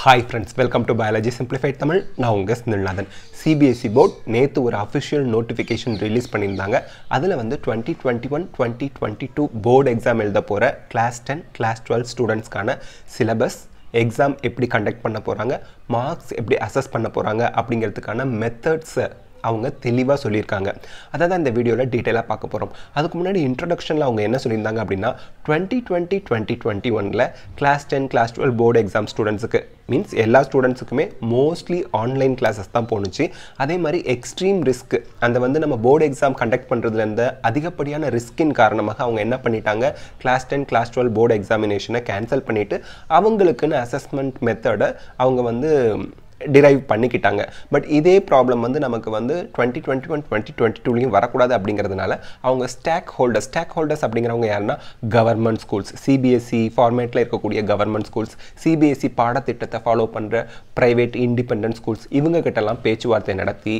Hi friends, welcome to Biology Simplified Tamil. நான் உங்க ஸ்னில்நாதன். CBSE board நேத்து ஒரு official notification release பண்ணிருந்தாங்க. அதுல வந்து 2021-2022 board exam எழுத போற class 10, class 12 ஸ்டூடண்ட்ஸ்க்கான syllabus, exam எப்படி கண்டக்ட் பண்ண போறாங்க, marks எப்படி அசஸ் பண்ண போறாங்க அப்படிங்கிறதுக்கான methods அவங்க தெளிவா சொல்லிருக்காங்க. அத தான் இந்த வீடியோல டீடைலா பார்க்க போறோம். அதுக்கு முன்னாடி இன்ட்ரோடக்ஷன்ல அவங்க என்ன சொல்லிருந்தாங்க அப்படினா 2020-2021ல கிளாஸ் 10 கிளாஸ் 12 போர்டு எக்ஸாம் ஸ்டூடண்ட்ஸ்க்கு மீன்ஸ் எல்லா ஸ்டூடண்ட்ஸ்க்குமே மோஸ்ட்லி ஆன்லைன் கிளாसेस தான் போணுச்சு. அதே மாதிரி எக்ஸ்ட்ரீம் ரிஸ்க் அந்த வந்து நம்ம போர்டு எக்ஸாம் கண்டக்ட் பண்றதுல இருந்த அதிகப்படியான ரிஸ்கின் காரணமாக அவங்க என்ன பண்ணிட்டாங்க கிளாஸ் 10 கிளாஸ் 12 போர்டு எக்ஸாமினேஷனை கேன்சல் பண்ணிட்டு அவங்களுக்குன்னு அசஸ்மென்ட் மெத்தட அவங்க வந்து derive பண்ணிக்கிட்டாங்க. பட் இதே ப்ராப்ளம் வந்து நமக்கு வந்து 2021-2022லயும் வரக்கூடாது அப்படிங்கிறதுனால அவங்க ஸ்டாக் ஹோல்டர்ஸ் அப்படிங்கிறவங்க யாருன்னா கவர்மெண்ட் ஸ்கூல்ஸ், சிபிஎஸ்இ ஃபார்மேட்டில் இருக்கக்கூடிய கவர்மெண்ட் ஸ்கூல்ஸ், சிபிஎஸ்இ பாடத்திட்டத்தை ஃபாலோ பண்ணுற ப்ரைவேட் இண்டிபெண்டன்ட் ஸ்கூல்ஸ் இவங்க கிட்டலாம் பேச்சுவார்த்தை நடத்தி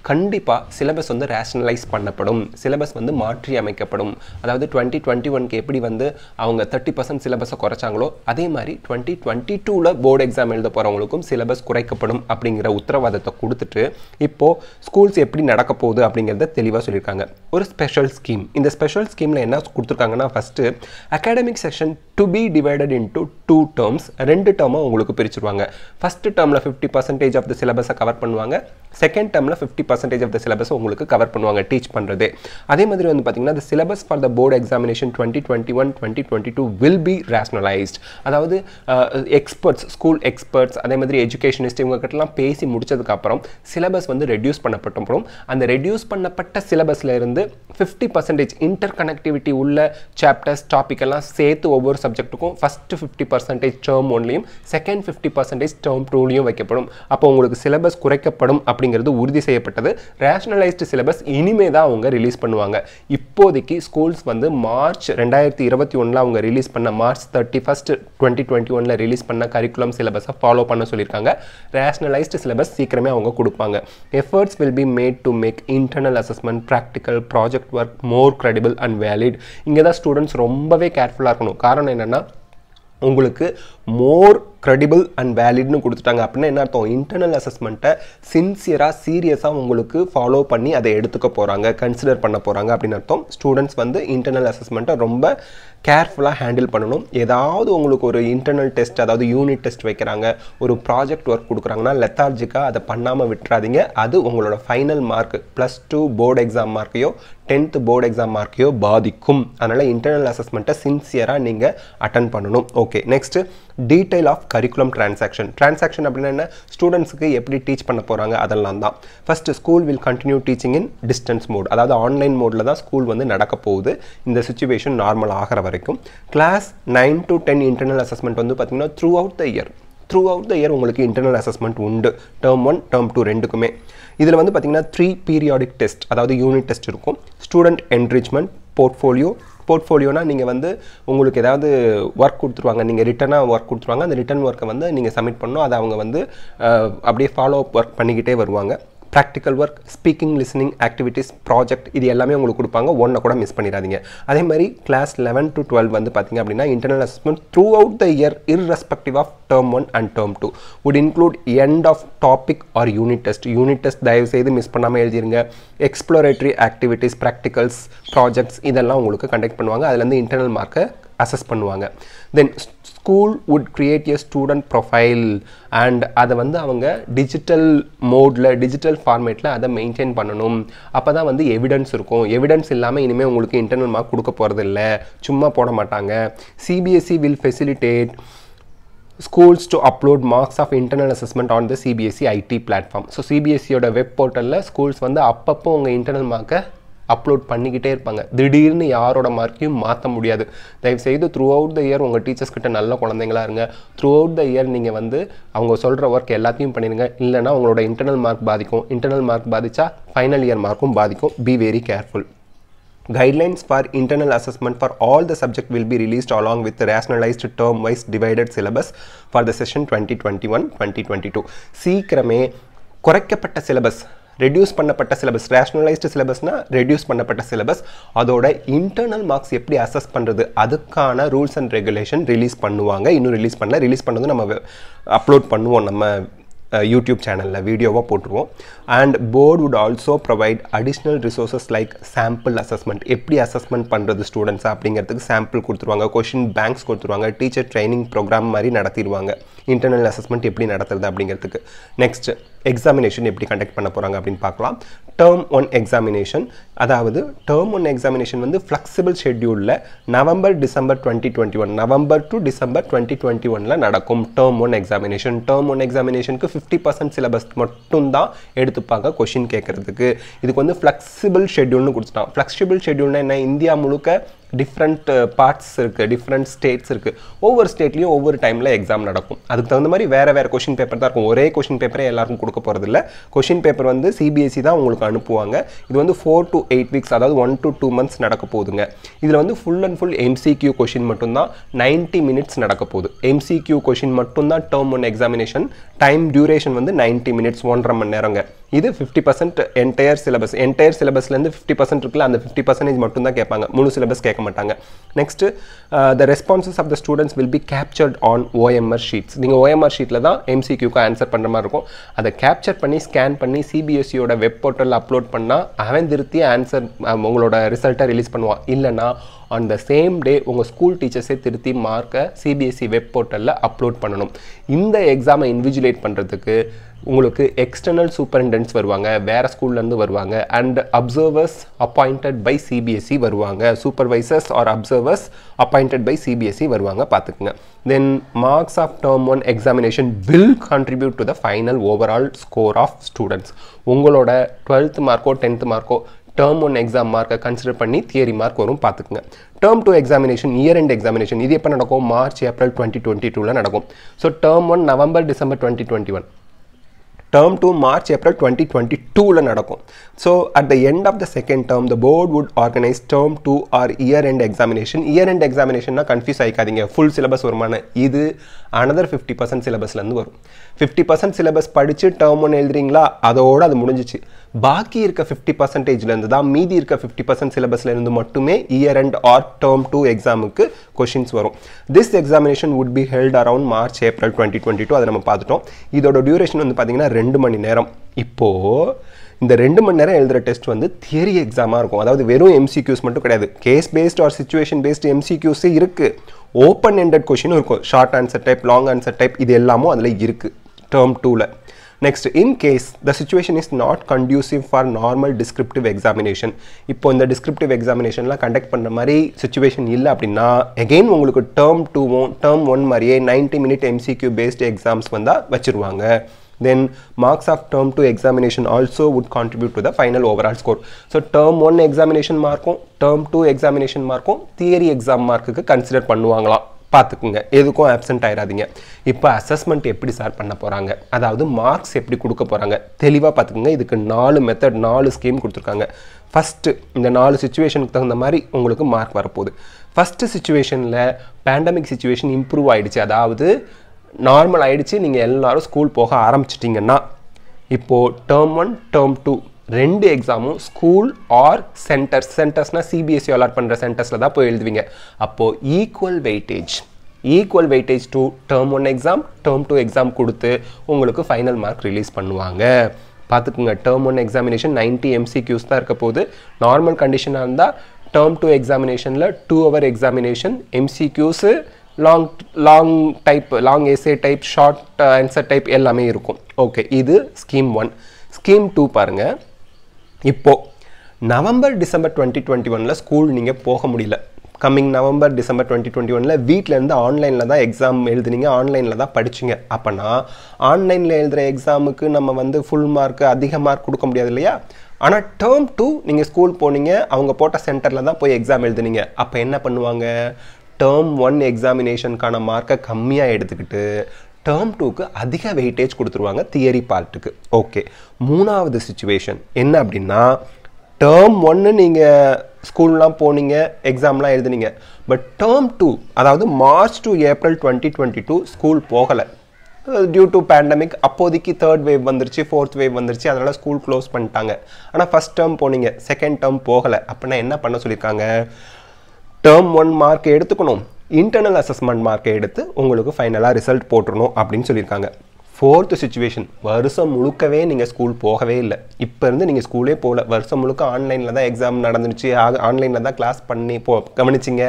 கண்டிப்பாக சிலபஸ் வந்து ரேஷனலைஸ் பண்ணப்படும், சிலபஸ் வந்து மாற்றி அமைக்கப்படும். அதாவது 2021க்கு எப்படி வந்து அவங்க 30% சிலபஸை குறைச்சாங்களோ அதே மாதிரி 2022ல போர்டு எக்ஸாம் எழுத போகிறவங்களுக்கும் சிலபஸ் குறைக்கப்படும் அப்படிங்கிற உத்தரவாதத்தை கொடுத்துட்டு இப்போது ஸ்கூல்ஸ் எப்படி நடக்க போகுது அப்படிங்கிறத தெளிவாக சொல்லியிருக்காங்க. ஒரு ஸ்பெஷல் ஸ்கீம், இந்த ஸ்பெஷல் ஸ்கீமில் என்ன கொடுத்துருக்காங்கன்னா first academic section to be divided into 2 terms, 2 டேர்மாக உங்களுக்கு பிரிச்சுருவாங்க. ஃபஸ்ட்டு டேர்மில் 50% ஆஃப் த சிலபஸை கவர் பண்ணுவாங்க, செகண்ட் டேர்மில் 50% ஆஃப் த சிலபஸை உங்களுக்கு கவர் பண்ணுவாங்க டீச் பண்ணுறது. அதே மாதிரி வந்து பார்த்தீங்கன்னா the syllabus for the board examination 2021-2022 will be rationalized. அதாவது எக்ஸ்பர்ட்ஸ், ஸ்கூல் எக்ஸ்பர்ட்ஸ், அதே மாதிரி எஜுகேஷனிஸ்ட் இவங்க கிட்டலாம் பேசி முடிச்சதுக்கப்புறம் சிலபஸ் வந்து ரெடியூஸ் பண்ணப்பட்டோம். அந்த ரெடியூஸ் பண்ணப்பட்ட சிலபஸில் இருந்து 50% இன்டர் கனெக்டிவிட்டி உள்ள சாப்டர்ஸ் டாபிக் எல்லாம் சேர்த்து ஒவ்வொரு சப்ஜெக்ட்டுக்கும் ஃபஸ்ட்டு 50% டேர்ம் ஒன்லையும் செகண்ட் 50% டேர்ம் டூலையும் வைக்கப்படும். அப்போ உங்களுக்கு சிலபஸ் குறைக்கப்படும் அப்படிங்கிறது உறுதி செய்யப்பட்டது. ரேஷனலைஸ்டு சிலபஸ் இனிமே தான் அவங்க ரிலீஸ் பண்ணுவாங்க. இப்போதைக்கு ஸ்கூல்ஸ் வந்து மார்ச் 2021ல் அவங்க ரிலீஸ் பண்ண மார்ச் 31st 2021ல் ரிலீஸ் பண்ண கரிக்குலம் சிலபஸை ஃபாலோ பண்ண சொல்லியிருக்காங்க. ரேஷனலைஸ்டு சிலபஸ் சீக்கிரமே அவங்க கொடுப்பாங்க. Efforts will be made to make internal assessment, practical, project work more credible and valid. இங்கே தான் ஸ்டூடெண்ட்ஸ் ரொம்பவே கேர்ஃபுல்லாக இருக்கணும். காரணம் என்னென்னா உங்களுக்கு மோர் கிரெடிபிள் அண்ட் வேலிட்னு கொடுத்துட்டாங்க அப்படின்னா என்ன அர்த்தம், இன்டர்னல் அசஸ்மெண்ட்டை சின்சியராக சீரியஸாக உங்களுக்கு ஃபாலோ பண்ணி அதை எடுத்துக்க போகிறாங்க, கன்சிடர் பண்ண போகிறாங்க அப்படின்னு அர்த்தம். ஸ்டூடெண்ட்ஸ் வந்து இன்டர்னல் அசஸ்மெண்ட்டை ரொம்ப கேர்ஃபுல்லாக ஹேண்டில் பண்ணணும். ஏதாவது உங்களுக்கு ஒரு இன்டர்னல் டெஸ்ட், அதாவது யூனிட் டெஸ்ட் வைக்கிறாங்க, ஒரு ப்ராஜெக்ட் ஒர்க் கொடுக்குறாங்கன்னா லெத்தார்ஜிக்காக அதை பண்ணாமல் விட்டுறாதீங்க. அது உங்களோட ஃபைனல் மார்க் +2 போர்டு எக்ஸாம் மார்க்கையோ 10th போர்டு எக்ஸாம் மார்க்கையோ பாதிக்கும். அதனால் இன்டர்னல் அசஸ்மெண்ட்டை சின்சியராக நீங்கள் அட்டன் பண்ணணும். Okay, next detail of curriculum transaction அப்படின்னா என்ன, ஸ்டூடெண்ட்ஸுக்கு எப்படி டீச் பண்ண போகிறாங்க அதெல்லாம் தான். First school will continue teaching in distance mode, அதாவது ஆன்லைன் மோடில் தான் ஸ்கூல் வந்து நடக்க போகுது இந்த சுச்சுவேஷன் நார்மல் ஆகிற வரைக்கும். கிளாஸ் 9 to 10 இன்டர்னல் அசஸ்மெண்ட் வந்து பார்த்திங்கன்னா த்ரூ அவுட் த இயர் உங்களுக்கு இன்டர்னல் அசஸ்மெண்ட் உண்டு. டேர்ம் 1 டேர்ம் 2 ரெண்டுக்குமே. இதில் வந்து பார்த்திங்கன்னா 3 பீரியாடிக் டெஸ்ட், அதாவது யூனிட் டெஸ்ட் இருக்கும். ஸ்டூடெண்ட் என்ரிச்மெண்ட், போர்ட்ஃபோலியோனா நீங்கள் வந்து உங்களுக்கு ஏதாவது ஒர்க் கொடுத்துருவாங்க, நீங்கள் ரிட்டனாக ஒர்க் கொடுத்துருவாங்க, அந்த ரிட்டன் ஒர்க்கை வந்து நீங்கள் சப்மிட் பண்ணணும். அதை அவங்க வந்து அப்படியே ஃபாலோ அப் ஒர்க் பண்ணிக்கிட்டே வருவாங்க. Practical work, speaking, listening activities, project இது எல்லாமே உங்களுக்கு கொடுப்பாங்க. ஒன்றை கூட மிஸ் பண்ணிடாதீங்க. அதே மாதிரி கிளாஸ் 11 to 12 வந்து பார்த்தீங்க அப்படின்னா internal assessment throughout the year irrespective of term 1 and term 2 would include end of topic or unit test தயவு செய்து மிஸ் பண்ணாமல் எழுதிருங்க. எக்ஸ்ப்ளோரேட்டரி ஆக்டிவிட்டீஸ், ப்ராக்டிகல்ஸ், ப்ராஜெக்ட்ஸ் இதெல்லாம் உங்களுக்கு கண்டக்ட் பண்ணுவாங்க. அதுலேருந்து இன்டர்னல் மார்க்கை அசஸ் பண்ணுவாங்க. Then school would create a student profile and அதை வந்து அவங்க டிஜிட்டல் ஃபார்மேட்டில் அதை மெயின்டைன் பண்ணணும். அப்போ தான் வந்து எவிடன்ஸ் இருக்கும். எவிடன்ஸ் இல்லாமல் இனிமேல் உங்களுக்கு இன்டர்னல் மார்க் கொடுக்க போகிறது இல்லை, சும்மா போட மாட்டாங்க. CBSE will facilitate schools to upload marks of internal assessment on the CBSE IT platform. So சிபிஎஸ்சியோட வெப் போர்ட்டலில் ஸ்கூல்ஸ் வந்து அப்பப்போ உங்கள் இன்டர்னல் மார்க்கை அப்லோட் பண்ணிக்கிட்டே இருப்பாங்க. திடீர்னு யாரோட மார்க்கையும் மாற்ற முடியாது. தயவுசெய்து த்ரூ அவுட் த இயர் உங்கள் டீச்சர்ஸ் கிட்ட நல்ல குழந்தைங்களா இருங்க. த்ரூ அவுட் த இயர் நீங்கள் வந்து அவங்க சொல்கிற ஒர்க் எல்லாத்தையும் பண்ணிடுங்க. இல்லைனா உங்களோட இன்டர்னல் மார்க் பாதிக்கும். இன்டர்னல் மார்க் பாதித்தா ஃபைனல் இயர் மார்க்கும் பாதிக்கும். Be very careful. Guidelines for internal assessment for all the subject will be released along with the rationalized term-wise divided syllabus for the session 2021-2022. சீக்கிரமே குறைக்கப்பட்ட syllabus reduce பண்ணப்பட்ட syllabus, ரேஷனலைஸ்டு சிலபஸ்னா reduce பண்ணப்பட்ட syllabus, அதோட internal marks எப்படி assess பண்ணுறது அதுக்கான rules and regulation release பண்ணுவாங்க. இன்னும் ரிலீஸ் பண்ணது நம்ம அப்லோட் பண்ணுவோம் நம்ம யூடியூப் சேனலில் வீடியோவாக போட்டுருவோம். And board would also provide additional resources like sample assessment. எப்படி அசஸ்மெண்ட் பண்ணுறது ஸ்டூடெண்ட்ஸ் அப்படிங்கிறதுக்கு சாம்பிள் கொடுத்துருவாங்க, கொஷின் பேங்க்ஸ் கொடுத்துருவாங்க, டீச்சர் ட்ரைனிங் ப்ரோக்ராம் மாதிரி நடத்திடுவாங்க இன்டர்னல் அசஸ்மெண்ட் எப்படி நடத்துறது அப்படிங்கிறதுக்கு. நெக்ஸ்ட் எக்ஸாமினேஷன் எப்படி கண்டக்ட் பண்ண போகிறாங்க அப்படின்னு பார்க்கலாம். டேர்ம் 1 எக்ஸாமினேஷன், அதாவது டேர்ம் 1 எக்ஸாமினேஷன் வந்து ஃப்ளெக்சிபிள் ஷெட்யூலில் November December 2021, November to December 2021 நடக்கும் டேர்ம் 1 எக்ஸாமினேஷன். டேர்ம் 1 எக்ஸாமினேஷனுக்கு 50% சிலபஸ் மட்டும்தான் எடுத்துப்பாங்க கொஷின் கேட்குறதுக்கு. இதுக்கு வந்து ஃப்ளெக்சிபிள் ஷெட்யூல்னு கொடுத்துட்டான். ஃப்ளெக்சிபிள் ஷெட்யூல்னா என்ன, இந்தியா முழுக்க டிஃப்ரெண்ட் பார்ட்ஸ் இருக்குது, டிஃப்ரெண்ட் ஸ்டேட்ஸ் இருக்குது, ஒவ்வொரு ஸ்டேட்லேயும் ஒவ்வொரு டைமில் எக்ஸாம் நடக்கும். அதுக்கு தகுந்த மாதிரி வேறு கொஷின் பேப்பர் தான் இருக்கும். ஒரே கொஷின் பேப்பரே எல்லாருக்கும் கொடுக்க போகிறதில்ல. கொஷின் பேப்பர் வந்து சிபிஎஸ்சி தான் உங்களுக்கு அனுப்புவாங்க. இது வந்து 4 to 8 weeks, அதாவது 1 to 2 months நடக்க போகுதுங்க. இதில் வந்து full and full MCQ question மட்டும்தான் 90 minutes நடக்க போகுது. எம்சிக்யூ கொஷின் மட்டும்தான் டேர்ம் 1 எக்ஸாமினேஷன். டைம் டியூரேஷன் வந்து 90 minutes, 1.5 மணி நேரங்க. இது 50% என்டையர் சிலபஸ்லேருந்து 50% இருக்குல்ல, அந்த 50% மட்டும்தான் கேட்பாங்க, முழு சிலபஸ் கேட்க மாட்டாங்க. Next the responses of the students will be captured on OMR sheets. நீங்கள் OMR ஷீட்டில் தான் எம்சிக்யூக்கு ஆன்சர் பண்ணுற மாதிரி இருக்கும். அதை கேப்சர் பண்ணி ஸ்கேன் பண்ணி சிபிஎஸ்சியோட வெப் போர்ட்டலில் அப்லோட் பண்ணால் அவன் திருத்தி ஆன்சர் உங்களோட ரிசல்ட்டை ரிலீஸ் பண்ணுவான். இல்லைனா ஆன் த சேம் டே உங்கள் ஸ்கூல் டீச்சர்ஸே திருத்தி மார்க்கை சிபிஎஸ்சி வெப் போர்ட்டலில் அப்லோட் பண்ணணும். இந்த எக்ஸாமை இன்விஜுலேட் பண்ணுறதுக்கு உங்களுக்கு எக்ஸ்டர்னல் சூப்பரிண்டென்ட்ஸ் வருவாங்க, வேறு ஸ்கூல்லேருந்து வருவாங்க, and observers appointed by CBSE வருவாங்க. Supervisors or observers appointed by CBSE வருவாங்க, பார்த்துக்குங்க. Then marks of term 1 examination will contribute to the final overall score of students. உங்களோட 12th மார்க்கோ 10th மார்க்கோ டேர்ம் 1 எக்ஸாம் மார்க்கை கன்சிடர் பண்ணி தியரி மார்க் வரும், பார்த்துக்குங்க. Term 2 examination, year end examination, இது எப்போ நடக்கும், மார்ச் ஏப்ரல் 2022 நடக்கும். So term 1 November December 2021, term 2 March April 2022 நடக்கும். So at the end of the second term the board would organize term 2 or year end examination. Year end examination na confuse ஆயிக்காதீங்க, full syllabus வருமான, இது another 50% syllabusல இருந்து வரும். 50% syllabus படிச்சு term 1 எழுதுறீங்களா, அதோட அது முடிஞ்சிச்சு. பாக்கி இருக்க 50%ல இருந்து தான் மீதி இருக்க 50% syllabusல இருந்து மட்டுமே year end or term 2 எக்ஸாமுக்கு questions வரும். This examination would be held around March April 2022. அதை நம்ம பார்த்துட்டோம். இதோட டியூரேஷன் வந்து பார்த்தீங்கன்னா 2 மணி நேரம். இப்போ இந்த 2 மணி நேரம் எழுதுகிற டெஸ்ட் வந்து தியரி எக்ஸாமாக இருக்கும். அதாவது வெறும் எம்சிக்யூஸ் மட்டும் கிடையாது, case based or situation based எம்சிக்யூஸே இருக்குது, ஓப்பன் எண்டட் கொஷினும் இருக்கும், short answer type, long answer type, இது எல்லாமும் அதில் இருக்குது டேர்ம் 2ல. Next, in case the situation is not conducive for normal descriptive examination. இப்போ இந்த டிஸ்கிரிப்டிவ் எக்ஸாமினேஷன்லாம் கண்டக்ட் பண்ணுற மாதிரி சிச்சுவேஷன் இல்லை அப்படின்னா எகெயின் உங்களுக்கு டேர்ம் 2வும் டேர்ம் 1 மாதிரியே 90 minute எம்சிக்யூ பேஸ்டு எக்ஸாம்ஸ் வந்தால் வச்சுருவாங்க. Then marks of term 2 examination also would contribute to the final overall score. So term 1 examination markum, term 2 examination markum theory exam markuக்கு consider பண்ணுவாங்களாம், பார்த்துக்குங்க. எதுக்கும் absent ஆயிடாதீங்க. இப்போ assessment எப்படி sir பண்ண போகிறாங்க, அதாவது மார்க்ஸ் எப்படி கொடுக்க போகிறாங்க தெளிவாக பார்த்துக்குங்க. இதுக்கு 4 மெத்தட் 4 ஸ்கீம் கொடுத்துருக்காங்க. ஃபஸ்ட்டு இந்த 4 சிச்சுவேஷனுக்கு தகுந்த மாதிரி உங்களுக்கு மார்க் வரப்போகுது. ஃபஸ்ட்டு சிச்சுவேஷனில் பேண்டமிக் சிச்சுவேஷன் இம்ப்ரூவ் ஆகிடுச்சு, அதாவது நார்மல் ஆகிடுச்சு, நீங்கள் எல்லோரும் ஸ்கூல் போக ஆரம்பிச்சிட்டிங்கன்னா இப்போது டேர்ம் 1 டேர்ம் 2 ரெண்டு எக்ஸாமும் ஸ்கூல் ஆர் சென்டர்ஸ்னால் சிபிஎஸ்சி அலாட் பண்ணுற சென்டர்ஸில் தான் போய் எழுதுவீங்க. அப்போது equal weightage to term 1 exam term 2 exam கொடுத்து உங்களுக்கு ஃபைனல் மார்க் ரிலீஸ் பண்ணுவாங்க. பார்த்துக்குங்க, டேர்ம் 1 எக்ஸாமினேஷன் 90 MCQs தான் இருக்க போகுது. நார்மல் கண்டிஷனாக இருந்தால் டேர்ம் 2 எக்ஸாமினேஷனில் 2 hour எக்ஸாமினேஷன், MCQs long SA type, short answer type எல்லாமே இருக்கும். ஓகே, இது ஸ்கீம் 1. ஸ்கீம் 2 பாருங்கள். இப்போது நவம்பர் டிசம்பர் 2021 ஸ்கூல் நீங்கள் போக முடியல. கம்மிங் நவம்பர் டிசம்பர் 2021 வீட்டிலேருந்து ஆன்லைனில் தான் எக்ஸாம் எழுதுனீங்க, ஆன்லைனில் தான் படிச்சிங்க. அப்போனா ஆன்லைனில் எழுதுகிற எக்ஸாமுக்கு நம்ம வந்து ஃபுல் மார்க்கு அதிக மார்க் கொடுக்க முடியாது இல்லையா. ஆனால் டேர்ம் 2 நீங்கள் ஸ்கூல் போனீங்க, அவங்க போட்ட சென்டரில் தான் போய் எக்ஸாம் எழுதுனீங்க. அப்போ என்ன பண்ணுவாங்க, டேர்ம் 1 எக்ஸாமினேஷனுக்கான மார்க்கை கம்மியாக எடுத்துக்கிட்டு டேர்ம் 2க்கு அதிக வெயிட்டேஜ் கொடுத்துருவாங்க தியரி பார்ட்டுக்கு. ஓகே, மூணாவது சிச்சுவேஷன் என்ன அப்படின்னா, டேர்ம் 1 நீங்கள் ஸ்கூல்லாம் போனீங்க, எக்ஸாம்லாம் எழுதுனீங்க, பட் டேர்ம் 2 அதாவது மார்ச் டு ஏப்ரல் 2022 ஸ்கூல் போகலை. டியூ டு பேண்டமிக் அப்போதைக்கு 3rd வேவ் வந்துருச்சு, 4th வேவ் வந்துருச்சு, அதனால் ஸ்கூல் க்ளோஸ் பண்ணிட்டாங்க. ஆனால் ஃபஸ்ட் டேர்ம் போனீங்க, செகண்ட் டேர்ம் போகலை அப்படின்னா என்ன பண்ண சொல்லியிருக்காங்க, டேர்ம் 1 மார்க்கை எடுத்துக்கணும், இன்டர்னல் அசஸ்மெண்ட் மார்க்கை எடுத்து உங்களுக்கு ஃபைனலாக ரிசல்ட் போட்டுருணும் அப்படின்னு சொல்லியிருக்காங்க. 4th சிச்சுவேஷன், வருஷம் முழுக்கவே நீங்கள் ஸ்கூல் போகவே இல்லை. இப்போ இருந்து நீங்கள் ஸ்கூலே போகல, வருஷம் முழுக்க ஆன்லைனில் தான் எக்ஸாம் நடந்துருச்சு, ஆன்லைனில் தான் கிளாஸ் பண்ணி கவனிச்சிங்க,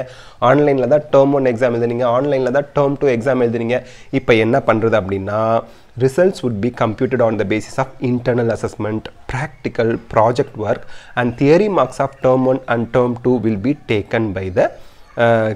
ஆன்லைனில் தான் டேர்ம் 1 எக்ஸாம் எழுதுனீங்க, ஆன்லைனில் தான் டேர்ம் 2 எக்ஸாம் எழுதுனீங்க. இப்போ என்ன பண்ணுறது அப்படின்னா, results would be computed on the basis of internal assessment, practical, project work and theory marks of term 1 and term 2 will be taken by the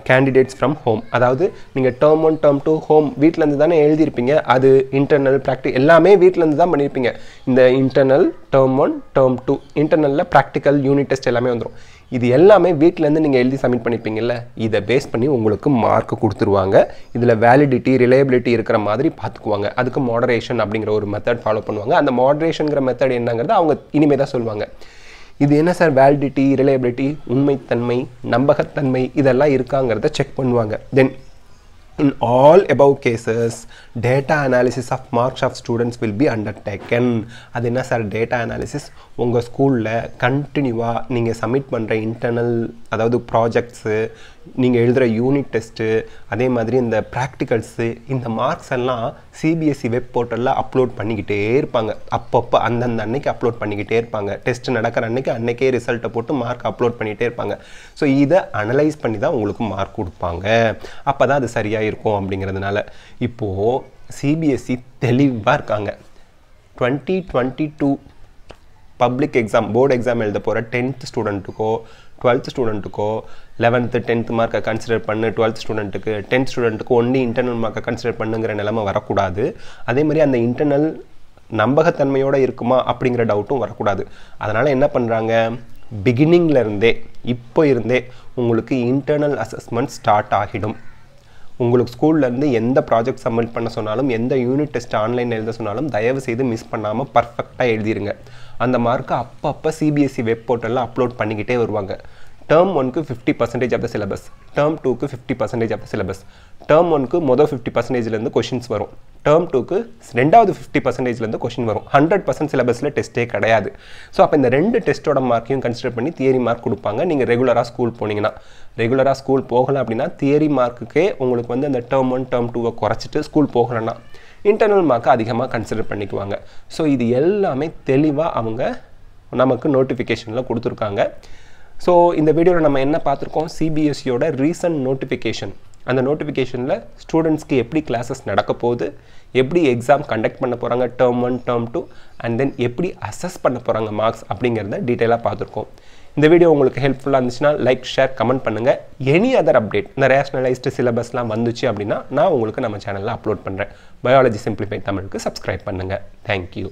candidates from home. அதாவது நீங்கள் term 1 term 2 home வீட்டிலேருந்து தானே எழுதியிருப்பீங்க, அது internal ப்ராக்டிக் எல்லாமே வீட்டிலேருந்து தான் பண்ணியிருப்பீங்க. இந்த இன்டர்னல் டேர்ம் 1 டேர்ம் 2 இன்டர்னலில் ப்ராக்டிக்கல் யூனிட் டெஸ்ட் எல்லாமே வந்துடும். இது எல்லாமே வீட்டிலேருந்து நீங்கள் எழுதி சப்மிட் பண்ணியிருப்பீங்கல்ல, இதை பேஸ் பண்ணி உங்களுக்கு மார்க் கொடுத்துருவாங்க. இதில் வேலிடிட்டி ரிலையபிலிட்டி இருக்கிற மாதிரி பார்த்துக்குவாங்க. அதுக்கு மாடரேஷன் அப்படிங்கிற ஒரு மெத்தட் ஃபாலோ பண்ணுவாங்க. அந்த மாடரேஷனுங்கிற மெத்தட் என்னங்கிறத அவங்க இனிமேல் தான் சொல்லுவாங்க. இது என்ன சார், வேலிடிட்டி ரிலையபிலிட்டி, உண்மைத்தன்மை, நம்பகத்தன்மை இதெல்லாம் இருக்காங்கிறத செக் பண்ணுவாங்க. தென் in all above cases data analysis of marks of students will be undertaken. அது என்ன சார் டேட்டா அனாலிசிஸ், உங்கள் ஸ்கூலில் கண்டினியூவாக நீங்கள் சப்மிட் பண்ணுற இன்டர்னல் அதாவது ப்ராஜெக்ட்ஸு, நீங்கள் எழுதுகிற யூனிட் டெஸ்ட்டு, அதே மாதிரி இந்த ப்ராக்டிகல்ஸு, இந்த மார்க்ஸ் எல்லாம் சிபிஎஸ்சி வெப் போர்ட்டலில் அப்லோட் பண்ணிக்கிட்டே இருப்பாங்க. அப்பப்போ அந்தந்த அன்னைக்கு அப்லோட் பண்ணிக்கிட்டே இருப்பாங்க. டெஸ்ட் நடக்கிற அன்னைக்கே ரிசல்ட்டை போட்டு மார்க் அப்லோட் பண்ணிகிட்டே இருப்பாங்க. ஸோ இதை அனலைஸ் பண்ணி தான் உங்களுக்கு மார்க் கொடுப்பாங்க. அப்போ தான் அது சரியாக இருக்கும் அப்படிங்கிறதுனால இப்போது சிபிஎஸ்சி தெளிவாக இருக்காங்க. 2022 பப்ளிக் எக்ஸாம் போர்டு எக்ஸாம் எழுத போகிற 10th ஸ்டூடெண்ட்டுக்கோ 12th ஸ்டூடெண்ட்டுக்கோ 11th 10th மார்க்கை கன்சிடர் பண்ணு, 12th ஸ்டூடெண்ட்டுக்கு 10th ஸ்டூடெண்ட்டுக்கு ஒன்லி இன்டர்னல் மார்க்கை கன்சிடர் பண்ணுங்கிற நிலைமை வரக்கூடாது. அதே மாதிரி அந்த இன்டர்னல் நம்பகத்தன்மையோடு இருக்குமா அப்படிங்கிற டவுட்டும் வரக்கூடாது. அதனால் என்ன பண்ணுறாங்க, பிகினிங்லேருந்தே இப்போ இருந்தே உங்களுக்கு இன்டர்னல் அசஸ்மெண்ட் ஸ்டார்ட் ஆகிடும். உங்களுக்கு ஸ்கூல்லேருந்து எந்த ப்ராஜெக்ட் சப்மிட் பண்ண சொன்னாலும், எந்த யூனிட் டெஸ்ட் ஆன்லைன் எழுத சொன்னாலும் தயவு செய்து மிஸ் பண்ணாமல் பர்ஃபெக்டாக எழுதிருங்க. அந்த மார்க்கை அப்பப்போ சிபிஎஸ்சி வெப் போர்ட்டலில் அப்லோட் பண்ணிக்கிட்டே வருவாங்க. டேர்ம் 1க்கு 50% ஆஃப் த சிலபஸ், டேர்ம் 2க்கு 50% ஆஃப் த சிலபஸ். டேர்ம் 1க்கு மொதல் 50%லேருந்து கொஷின்ஸ் வரும், டேர்ம் 2க்கு ரெண்டாவது 50%லேருந்து கொஷின் வரும். 100% சிலபஸில் டெஸ்ட்டே கிடையாது. ஸோ அப்போ இந்த 2 டெஸ்ட்டோட மார்க்கையும் கன்சிடர் பண்ணி தியரி மார்க் கொடுப்பாங்க. நீங்கள் ரெகுலராக ஸ்கூல் போனீங்கன்னா, ரெகுலராக ஸ்கூல் போகலை அப்படின்னா தியரி மார்க்குக்கே உங்களுக்கு வந்து அந்த டேர்ம் 1 டேர்ம் 2வை குறைச்சிட்டு ஸ்கூல் போகலைன்னா இன்டர்னல் மார்க்கை அதிகமாக கன்சிடர் பண்ணிக்குவாங்க. ஸோ இது எல்லாமே தெளிவாக அவங்க நமக்கு நோட்டிஃபிகேஷனில் கொடுத்துருக்காங்க. ஸோ இந்த வீடியோவில் நம்ம என்ன பார்த்துருக்கோம், சிபிஎஸ்சியோட ரீசன்ட் நோட்டிஃபிகேஷன். அந்த நோட்டிஃபிகேஷனில் ஸ்டூடெண்ட்ஸ்க்கு எப்படி கிளாஸஸ் நடக்க போகுது, எப்படி எக்ஸாம் கண்டக்ட் பண்ண போகிறாங்க டேர்ம் 1 டேர்ம் 2 அண்ட் தென் எப்படி அசஸ் பண்ண போகிறாங்க மார்க்ஸ் அப்படிங்கிறத டீட்டெயிலாக பார்த்துருக்கோம். இந்த வீடியோ உங்களுக்கு ஹெல்ப்ஃபுல்லாக இருந்துச்சுன்னா லைக் ஷேர் கமெண்ட் பண்ணுங்கள். எனி அதர் அப்டேட், இந்த ரேஷனலைஸ்டு சிலபஸ்லாம் வந்துச்சு அப்படின்னா நான் உங்களுக்கு நம்ம சேனலில் அப்லோட் பண்ணுறேன். பயாலஜி சிம்பிளிஃபைட் தமிழுக்கு சப்ஸ்கிரைப் பண்ணுங்கள். தேங்க்யூ.